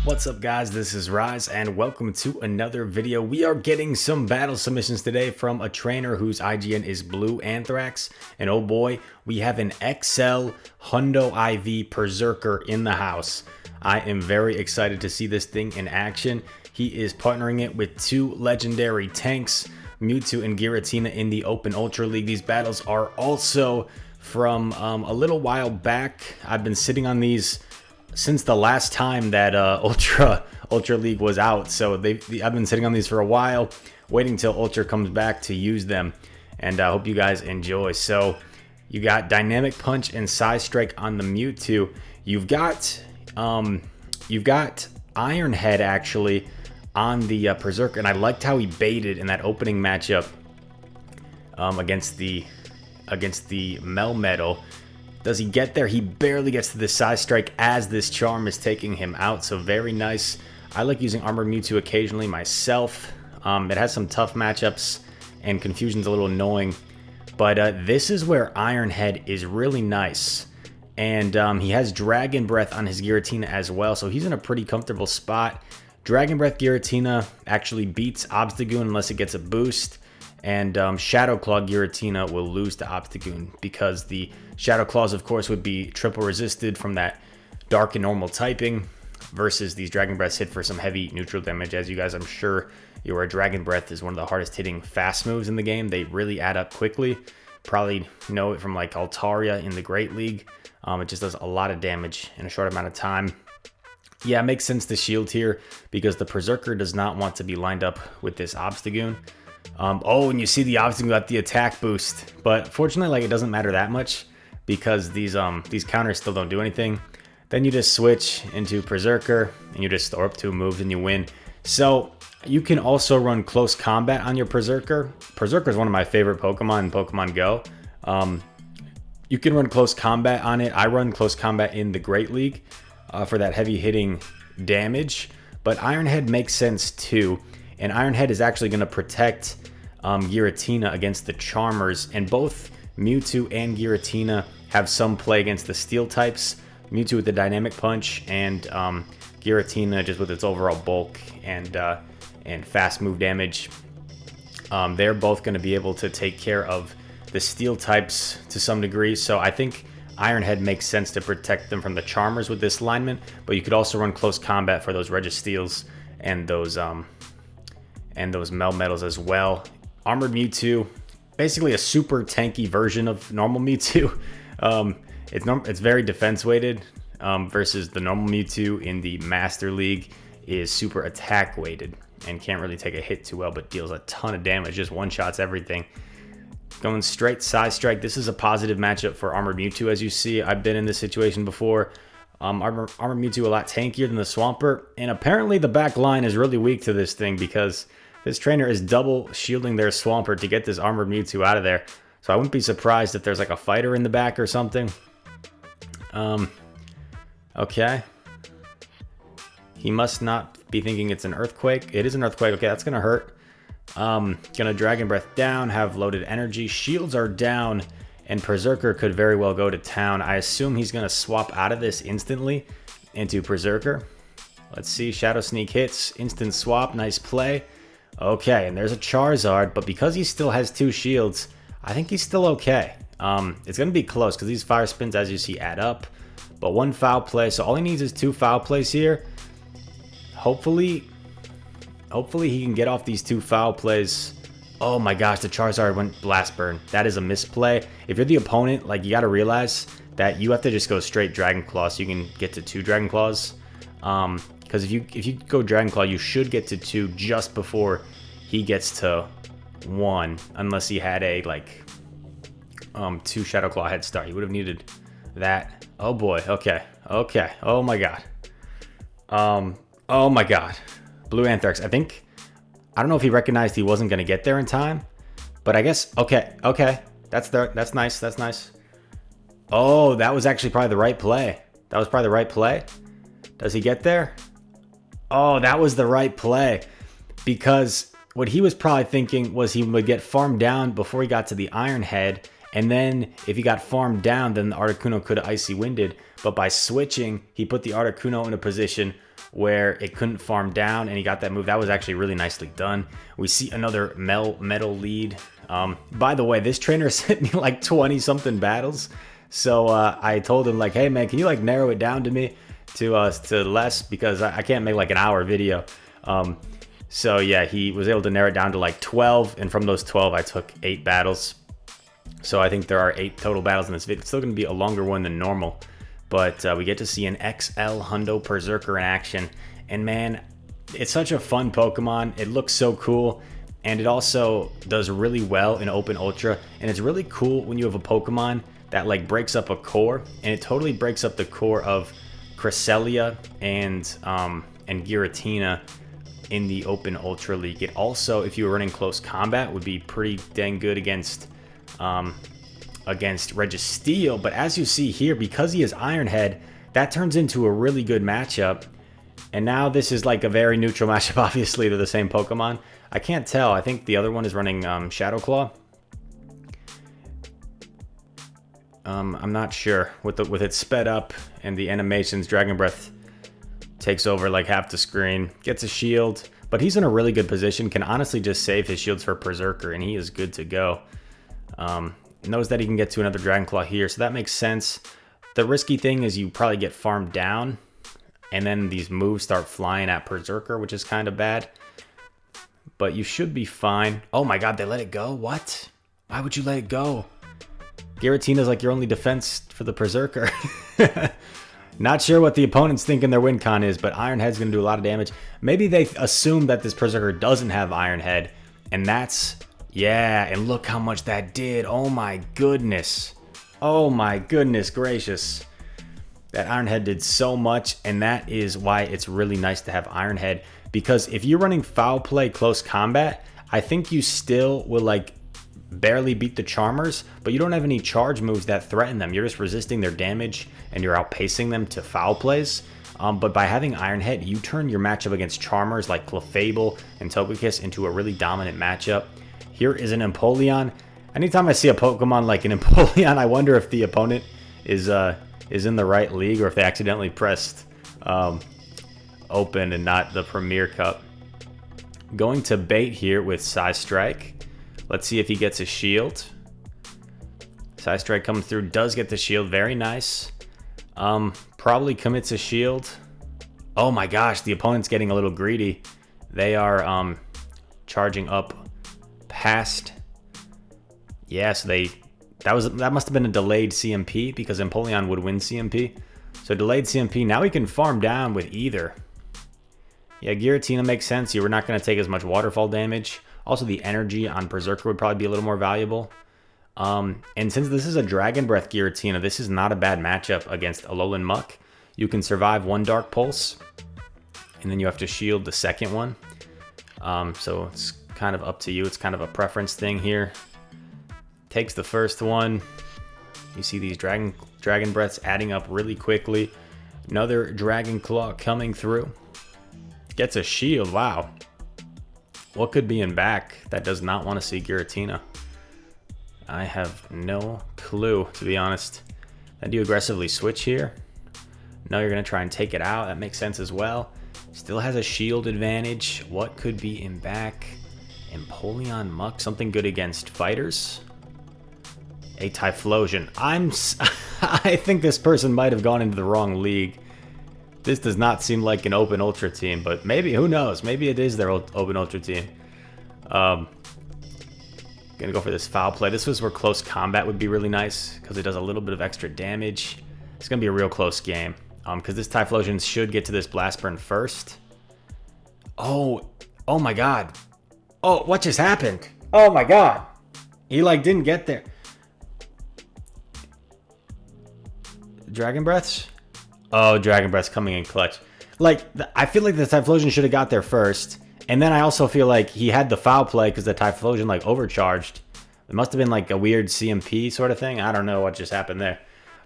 What's up guys, this is Rise and welcome to another video. We are getting some battle submissions today from a trainer whose IGN is Blue Anthrax. And oh boy, we have an XL Hundo IV Perrserker in the house. I am very excited to see this thing in action. He is partnering it with two legendary tanks, Mewtwo and Giratina in the Open Ultra League. These battles are also from a little while back. I've been sitting on these since the last time that Ultra League was out, so I've been sitting on these for a while, waiting till Ultra comes back to use them, and I hope you guys enjoy. So you got Dynamic Punch and Size Strike on the Mewtwo. You've got Iron Head actually on the Perrserker, and I liked how he baited in that opening matchup against the Melmetal. Does he get there? He barely gets to the Size Strike as this charm is taking him out, so very nice. I like using Armored Mewtwo occasionally myself. It has some tough matchups, and Confusion's a little annoying. But this is where Iron Head is really nice. And he has Dragon Breath on his Giratina as well, so he's in a pretty comfortable spot. Dragon Breath Giratina actually beats Obstagoon unless it gets a boost. And Shadow Claw Giratina will lose to Obstagoon because the Shadow Claws, of course, would be triple resisted from that Dark and Normal typing, versus these Dragon Breaths hit for some heavy neutral damage. As you guys, I'm sure you're aware, Dragon Breath is one of the hardest hitting fast moves in the game. They really add up quickly. Probably know it from like Altaria in the Great League. It just does a lot of damage in a short amount of time. Yeah, it makes sense to shield here because the Perrserker does not want to be lined up with this Obstagoon. Oh, and you see the Obstagoon got the attack boost, but fortunately, like, it doesn't matter that much because these counters still don't do anything. Then you just switch into Perrserker and you just store up 2 moves and you win. So you can also run close combat on your Perrserker. Perrserker is one of my favorite Pokemon in Pokemon Go. You can run close combat on it. I run close combat in the Great League for that heavy hitting damage, but Iron Head makes sense too. And Iron Head is actually going to protect Giratina against the Charmers. And both Mewtwo and Giratina have some play against the Steel types. Mewtwo with the Dynamic Punch, and Giratina just with its overall bulk and fast move damage. They're both going to be able to take care of the Steel types to some degree. So I think Iron Head makes sense to protect them from the Charmers with this alignment. But you could also run close combat for those Registeels and those Melmetals as well. Armored Mewtwo, basically a super tanky version of normal Mewtwo. It's very defense weighted versus the normal Mewtwo in the Master League is super attack weighted and can't really take a hit too well, but deals a ton of damage, just one-shots everything. Going straight Size Strike. This is a positive matchup for Armored Mewtwo, as you see. I've been in this situation before. Armored Mewtwo a lot tankier than the Swampert, and apparently the back line is really weak to this thing because this trainer is double shielding their Swampert to get this Armored Mewtwo out of there. So I wouldn't be surprised if there's like a fighter in the back or something. Okay. He must not be thinking it's an Earthquake. It is an Earthquake. Okay, that's gonna hurt. Gonna Dragon Breath down, have loaded energy. Shields are down, and Perrserker could very well go to town. I assume he's gonna swap out of this instantly into Perrserker. Let's see, Shadow Sneak hits, instant swap, nice play. Okay, and there's a Charizard, but because he still has 2 shields, I think he's still okay. It's going to be close because these Fire Spins, as you see, add up. But 1 foul play, so all he needs is 2 foul plays here. Hopefully he can get off these 2 foul plays. Oh my gosh, the Charizard went Blast Burn. That is a misplay. If you're the opponent, like, you got to realize that you have to just go straight Dragon Claw so you can get to 2 Dragon Claws. Because if you go Dragon Claw, you should get to 2 just before he gets to 1, unless he had a 2 Shadow Claw head start. He would have needed that. Oh boy. Okay. Oh my god. Oh my god. Blue Anthrax. I don't know if he recognized he wasn't gonna get there in time, but I guess okay. That's nice. Oh, that was actually probably the right play. Does he get there? Oh, that was the right play. Because what he was probably thinking was he would get farmed down before he got to the Iron Head And then if he got farmed down, then the Articuno could have Icy Winded. But by switching, he put the Articuno in a position where it couldn't farm down, and he got that move. That was actually really nicely done. We see another metal lead. By the way, this trainer sent me like 20-something battles. So I told him, like, hey, man, can you like narrow it down to me to less? Because I can't make like an hour video. So yeah, he was able to narrow it down to like 12. And from those 12, I took 8 battles. So I think there are 8 total battles in this video. It's still going to be a longer one than normal. But we get to see an XL Hundo Perrserker in action. And man, it's such a fun Pokemon. It looks so cool. And it also does really well in Open Ultra. And it's really cool when you have a Pokemon that like breaks up a core. And it totally breaks up the core of Cresselia and Giratina in the Open Ultra League. It also, if you were running close combat, would be pretty dang good against Registeel. But as you see here, because he has Iron Head, that turns into a really good matchup. And now this is like a very neutral matchup. Obviously, they're the same Pokemon. I can't tell. I think the other one is running Shadow Claw. I'm not sure. With it sped up and the animations, Dragon Breath takes over like half the screen, gets a shield, but he's in a really good position, can honestly just save his shields for Perrserker, and he is good to go. Knows that he can get to another Dragon Claw here, so that makes sense. The risky thing is you probably get farmed down, and then these moves start flying at Perrserker, which is kind of bad. But you should be fine. Oh my god, they let it go? What? Why would you let it go? Giratina's like your only defense for the Perrserker. Not sure what the opponent's thinking their win con is, but Iron Head's going to do a lot of damage. Maybe they assume that this Perrserker doesn't have Iron Head, and that's... Yeah, and look how much that did. Oh my goodness. Oh my goodness gracious. That Iron Head did so much, and that is why it's really nice to have Iron Head. Because if you're running Foul Play Close Combat, I think you still will like barely beat the Charmers, but you don't have any charge moves that threaten them. You're just resisting their damage, and you're outpacing them to Foul Plays. But by having Iron Head, you turn your matchup against Charmers like Clefable and Togekiss into a really dominant matchup. Here is an Empoleon. Anytime I see a Pokemon like an Empoleon, I wonder if the opponent is in the right league, or if they accidentally pressed Open and not the Premier Cup. Going to bait here with Psystrike. Let's see if he gets a shield. Psystrike coming through, does get the shield, very nice. Probably commits a shield. Oh my gosh, the opponent's getting a little greedy. They are charging up past. Yeah, so that must have been a delayed CMP, because Empoleon would win CMP. So delayed CMP. Now we can farm down with either. Yeah, Giratina makes sense. You were not going to take as much waterfall damage. Also, the energy on Perrserker would probably be a little more valuable. And since this is a Dragon Breath Giratina, this is not a bad matchup against Alolan Muck. You can survive one Dark Pulse, and then you have to shield the second one. So it's kind of up to you. It's kind of a preference thing here. Takes the first one. You see these Dragon Breaths adding up really quickly. Another Dragon Claw coming through. Gets a shield. Wow. What could be in back that does not want to see Giratina? I have no clue, to be honest. Then do you aggressively switch here? No, you're going to try and take it out. That makes sense as well. Still has a shield advantage. What could be in back? Empoleon Muck. Something good against fighters. A Typhlosion. I think this person might have gone into the wrong league. This does not seem like an Open Ultra team, but maybe, who knows? Maybe it is their Open Ultra team. Gonna go for this Foul Play. This was where close combat would be really nice, because it does a little bit of extra damage. It's gonna be a real close game, because this Typhlosion should get to this Blast Burn first. Oh my god. Oh, what just happened? Oh my god. He like didn't get there. Dragon Breaths? Oh, Dragon Breath's coming in clutch. Like, I feel like the Typhlosion should have got there first. And then I also feel like he had the Foul Play because the Typhlosion, like, overcharged. It must have been, like, a weird CMP sort of thing. I don't know what just happened there.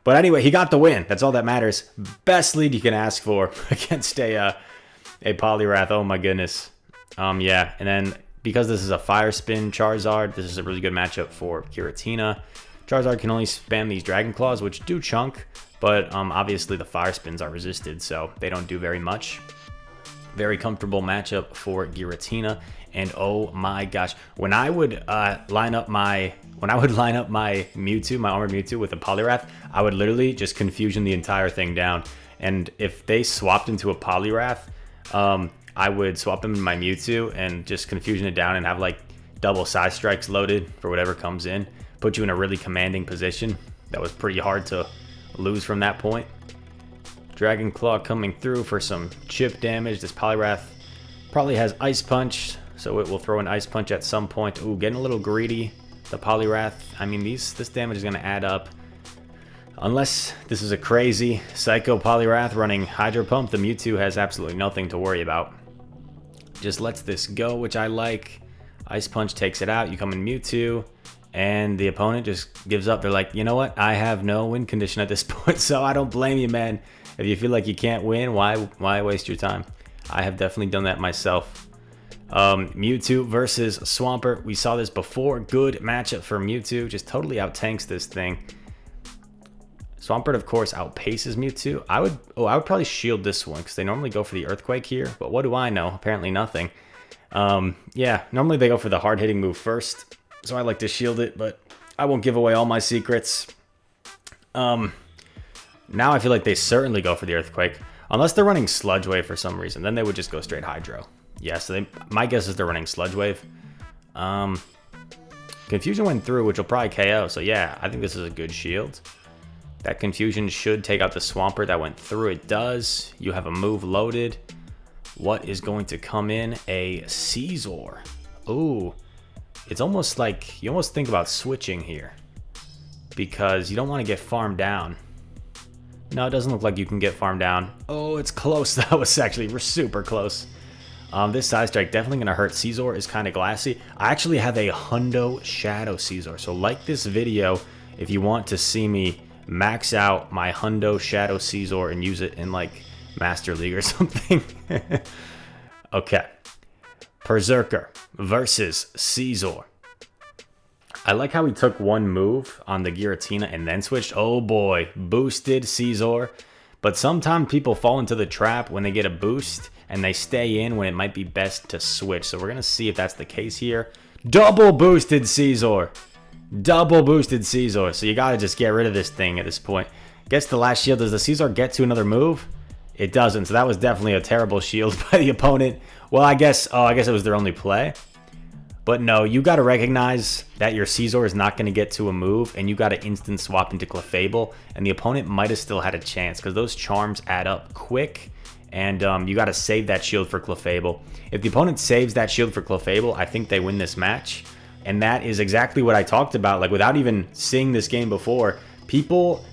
But anyway, he got the win. That's all that matters. Best lead you can ask for against a Poliwrath. Oh, my goodness. Yeah, and then because this is a Fire Spin Charizard, this is a really good matchup for Giratina. Charizard can only spam these Dragon Claws, which do chunk, but obviously the Fire Spins are resisted, so they don't do very much. Very comfortable matchup for Giratina, and oh my gosh, when I would line up my Mewtwo, my armored Mewtwo with a Poliwrath, I would literally just confusion the entire thing down. And if they swapped into a Poliwrath, I would swap them in my Mewtwo and just confusion it down and have like double Side Strikes loaded for whatever comes in. Put you in a really commanding position. That was pretty hard to lose from that point. Dragon Claw coming through for some chip damage. This Poliwrath probably has Ice Punch, so it will throw an Ice Punch at some point. Ooh, getting a little greedy. The Poliwrath, I mean, this damage is going to add up. Unless this is a crazy Psycho Poliwrath running Hydro Pump, the Mewtwo has absolutely nothing to worry about. Just lets this go, which I like. Ice Punch takes it out. You come in Mewtwo, and the opponent just gives up. They're like, you know what? I have no win condition at this point, so I don't blame you, man. If you feel like you can't win, why waste your time? I have definitely done that myself. Mewtwo versus Swampert. We saw this before. Good matchup for Mewtwo. Just totally out-tanks this thing. Swampert, of course, outpaces Mewtwo. I would probably shield this one because they normally go for the Earthquake here. But what do I know? Apparently nothing. Yeah, normally they go for the hard-hitting move first. So I like to shield it, but I won't give away all my secrets. Now I feel like they certainly go for the Earthquake. Unless they're running Sludge Wave for some reason. Then they would just go straight Hydro. Yeah, so my guess is they're running Sludge Wave. Confusion went through, which will probably KO. So yeah, I think this is a good shield. That Confusion should take out the Swampert that went through. It does. You have a move loaded. What is going to come in? A Scizor. Ooh. It's almost like, you almost think about switching here. Because you don't want to get farmed down. No, it doesn't look like you can get farmed down. Oh, it's close. That was actually super close. This Side Strike definitely going to hurt. Scizor is kind of glassy. I actually have a Hundo Shadow Scizor. So like this video if you want to see me max out my Hundo Shadow Scizor and use it in like Master League or something. Okay. Perrserker versus Scizor. I like how he took one move on the Giratina and then switched. Oh boy, boosted Scizor. But sometimes people fall into the trap when they get a boost and they stay in when it might be best to switch. So we're going to see if that's the case here. Double boosted Scizor. Double boosted Scizor. So you got to just get rid of this thing at this point. Gets the last shield. Does the Scizor get to another move? It doesn't. So that was definitely a terrible shield by the opponent. Well, I guess it was their only play. But no, you got to recognize that your Scizor is not going to get to a move, and you got to instant swap into Clefable, and the opponent might have still had a chance because those charms add up quick, and you got to save that shield for Clefable. If the opponent saves that shield for Clefable, I think they win this match, and that is exactly what I talked about. Like, without even seeing this game before, people,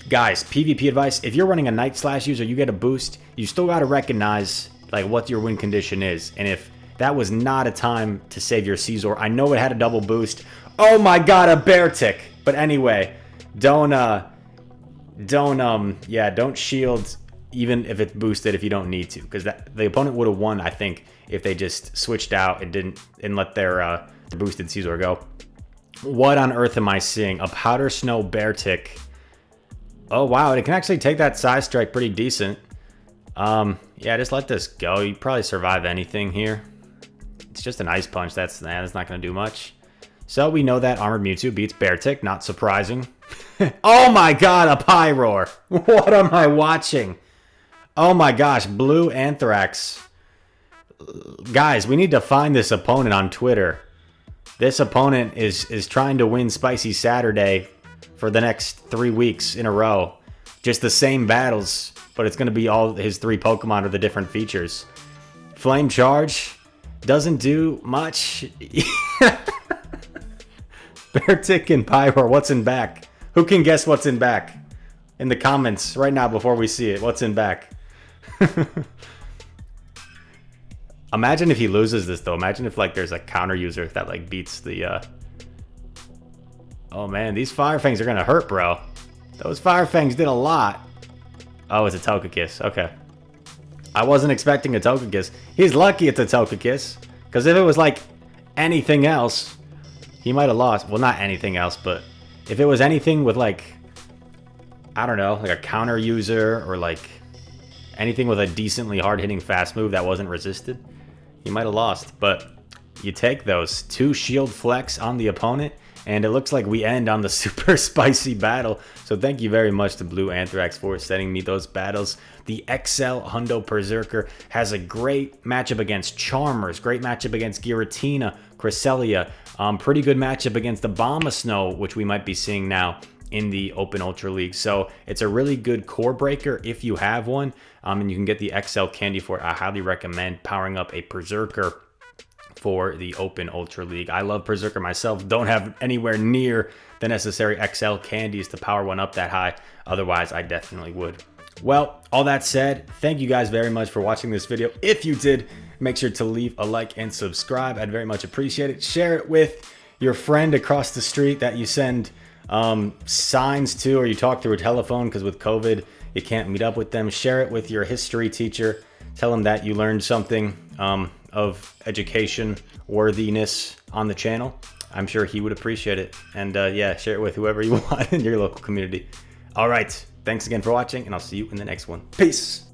guys, PvP advice, if you're running a Night Slash user, you get a boost, you still got to recognize like what your win condition is, and if that was not a time to save your Scizor. I know it had a double boost. Oh my god, a bear tick. But anyway, don't shield even if it's boosted if you don't need to, because the opponent would have won, I think, if they just switched out and didn't let their boosted Scizor go. What on earth am I seeing? A Powder Snow bear tick. Oh wow, it can actually take that Side Strike pretty decent. Yeah, just let this go. You probably survive anything here. It's just an Ice Punch. That's not going to do much. So we know that Armored Mewtwo beats Beartic. Not surprising. Oh my god, a Pyroar. What am I watching? Oh my gosh, Blue Anthrax. Guys, we need to find this opponent on Twitter. This opponent is trying to win Spicy Saturday for the next 3 weeks in a row. Just the same battles, but it's going to be all his 3 Pokemon or the different features. Flame Charge. Doesn't do much. Beartic and Pyroar, what's in back? Who can guess what's in back? In the comments right now before we see it. What's in back? Imagine if he loses this though. Imagine if like there's a counter user that like beats the Oh man, these Fire Fangs are gonna hurt, bro. Those Fire Fangs did a lot. Oh, it's a Togekiss. Okay. I wasn't expecting a Togekiss. He's lucky it's a Togekiss. Because if it was like anything else, he might have lost. Well, not anything else, but If it was anything with like, I don't know, like a counter user or like anything with a decently hard-hitting fast move that wasn't resisted, you might have lost. But you take those 2 shield flex on the opponent, and it looks like we end on the super spicy battle. So thank you very much to Blue Anthrax for sending me those battles. The XL Hundo Perrserker has a great matchup against Charmers, great matchup against Giratina, Cresselia, pretty good matchup against the Abomasnow, which we might be seeing now in the Open Ultra League. So it's a really good core breaker if you have one, and you can get the XL candy for it. I highly recommend powering up a Perrserker for the Open Ultra League. I love Perrserker myself. Don't have anywhere near the necessary XL candies to power one up that high. Otherwise, I definitely would. Well, all that said, thank you guys very much for watching this video. If you did, make sure to leave a like and subscribe. I'd very much appreciate it. Share it with your friend across the street that you send signs to, or you talk through a telephone because with COVID, you can't meet up with them. Share it with your history teacher. Tell them that you learned something of education worthiness on the channel. I'm sure he would appreciate it. And yeah, share it with whoever you want in your local community. All right, thanks again for watching, and I'll see you in the next one. Peace.